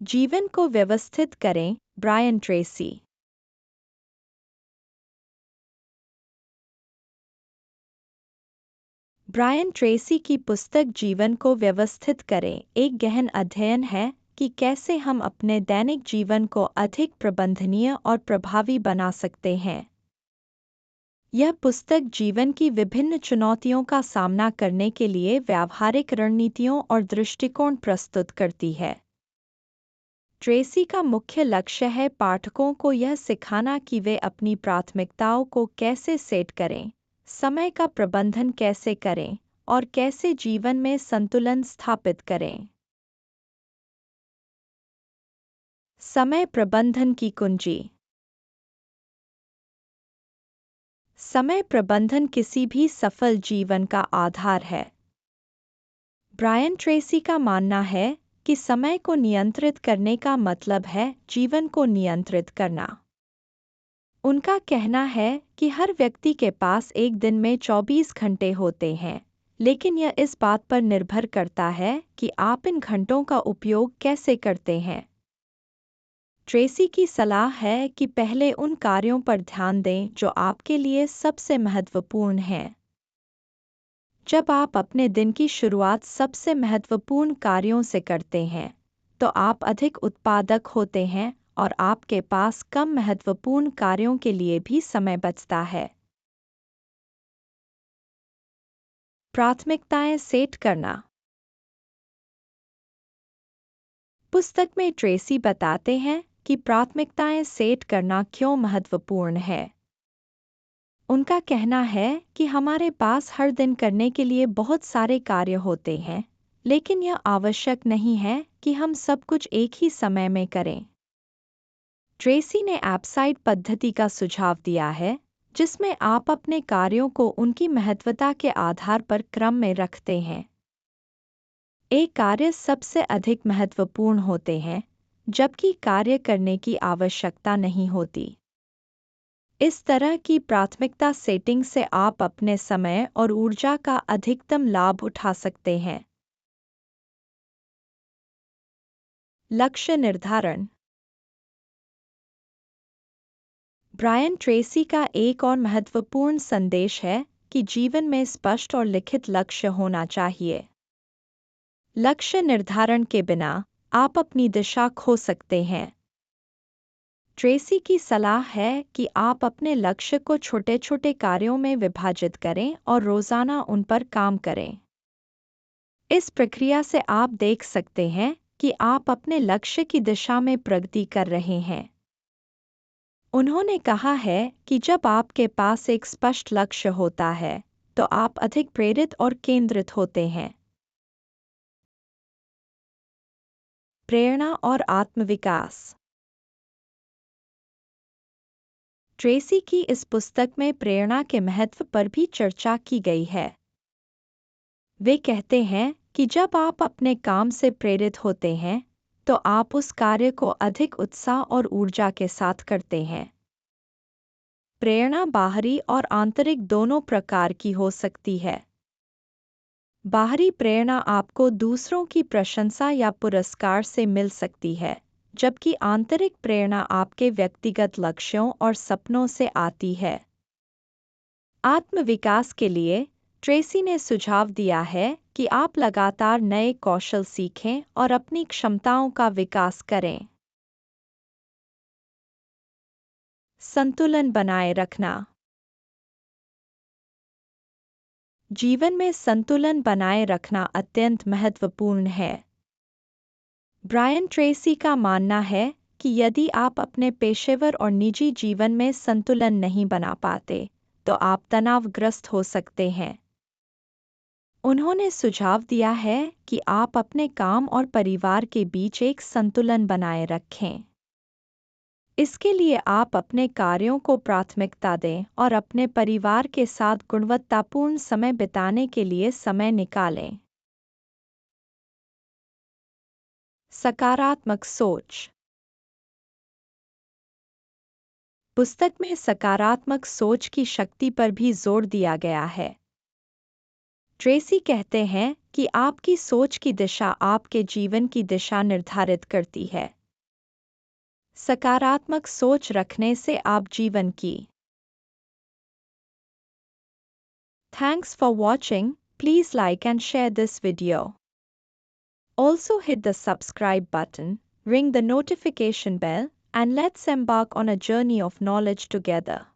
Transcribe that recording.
जीवन को व्यवस्थित करें, ब्रायन ट्रेसी। ब्रायन ट्रेसी की पुस्तक जीवन को व्यवस्थित करें एक गहन अध्ययन है कि कैसे हम अपने दैनिक जीवन को अधिक प्रबंधनीय और प्रभावी बना सकते हैं। यह पुस्तक जीवन की विभिन्न चुनौतियों का सामना करने के लिए व्यावहारिक रणनीतियों और दृष्टिकोण प्रस्तुत करती है। ट्रेसी का मुख्य लक्ष्य है पाठकों को यह सिखाना कि वे अपनी प्राथमिकताओं को कैसे सेट करें, समय का प्रबंधन कैसे करें और कैसे जीवन में संतुलन स्थापित करें। समय प्रबंधन की कुंजी। समय प्रबंधन किसी भी सफल जीवन का आधार है। ब्रायन ट्रेसी का मानना है कि समय को नियंत्रित करने का मतलब है जीवन को नियंत्रित करना। उनका कहना है कि हर व्यक्ति के पास एक दिन में 24 घंटे होते हैं, लेकिन यह इस बात पर निर्भर करता है कि आप इन घंटों का उपयोग कैसे करते हैं। ट्रेसी की सलाह है कि पहले उन कार्यों पर ध्यान दें जो आपके लिए सबसे महत्वपूर्ण हैं। जब आप अपने दिन की शुरुआत सबसे महत्वपूर्ण कार्यों से करते हैं, तो आप अधिक उत्पादक होते हैं और आपके पास कम महत्वपूर्ण कार्यों के लिए भी समय बचता है। प्राथमिकताएं सेट करना। पुस्तक में ट्रेसी बताते हैं कि प्राथमिकताएं सेट करना क्यों महत्वपूर्ण है। उनका कहना है कि हमारे पास हर दिन करने के लिए बहुत सारे कार्य होते हैं, लेकिन यह आवश्यक नहीं है कि हम सब कुछ एक ही समय में करें। ट्रेसी ने एप्साइड पद्धति का सुझाव दिया है, जिसमें आप अपने कार्यों को उनकी महत्वता के आधार पर क्रम में रखते हैं। एक कार्य सबसे अधिक महत्वपूर्ण होते हैं, जबकि कार्य करने की आवश्यकता नहीं होती। इस तरह की प्राथमिकता सेटिंग से आप अपने समय और ऊर्जा का अधिकतम लाभ उठा सकते हैं। लक्ष्य निर्धारण। ब्रायन ट्रेसी का एक और महत्वपूर्ण संदेश है कि जीवन में स्पष्ट और लिखित लक्ष्य होना चाहिए। लक्ष्य निर्धारण के बिना आप अपनी दिशा खो सकते हैं। ट्रेसी की सलाह है कि आप अपने लक्ष्य को छोटे छोटे कार्यों में विभाजित करें और रोज़ाना उन पर काम करें। इस प्रक्रिया से आप देख सकते हैं कि आप अपने लक्ष्य की दिशा में प्रगति कर रहे हैं। उन्होंने कहा है कि जब आपके पास एक स्पष्ट लक्ष्य होता है, तो आप अधिक प्रेरित और केंद्रित होते हैं। प्रेरणा और आत्मविकास। ट्रेसी की इस पुस्तक में प्रेरणा के महत्व पर भी चर्चा की गई है। वे कहते हैं कि जब आप अपने काम से प्रेरित होते हैं, तो आप उस कार्य को अधिक उत्साह और ऊर्जा के साथ करते हैं। प्रेरणा बाहरी और आंतरिक दोनों प्रकार की हो सकती है। बाहरी प्रेरणा आपको दूसरों की प्रशंसा या पुरस्कार से मिल सकती है, जबकि आंतरिक प्रेरणा आपके व्यक्तिगत लक्ष्यों और सपनों से आती है। आत्मविकास के लिए ट्रेसी ने सुझाव दिया है कि आप लगातार नए कौशल सीखें और अपनी क्षमताओं का विकास करें। संतुलन बनाए रखना। जीवन में संतुलन बनाए रखना अत्यंत महत्वपूर्ण है। ब्रायन ट्रेसी का मानना है कि यदि आप अपने पेशेवर और निजी जीवन में संतुलन नहीं बना पाते, तो आप तनावग्रस्त हो सकते हैं। उन्होंने सुझाव दिया है कि आप अपने काम और परिवार के बीच एक संतुलन बनाए रखें। इसके लिए आप अपने कार्यों को प्राथमिकता दें और अपने परिवार के साथ गुणवत्तापूर्ण समय बिताने के लिए समय निकालें। सकारात्मक सोच। पुस्तक में सकारात्मक सोच की शक्ति पर भी जोर दिया गया है। ट्रेसी कहते हैं कि आपकी सोच की दिशा आपके जीवन की दिशा निर्धारित करती है। सकारात्मक सोच रखने से आप जीवन की। Thanks for watching. Please like and share this video. Also hit the subscribe button, ring the notification bell, and let's embark on a journey of knowledge together.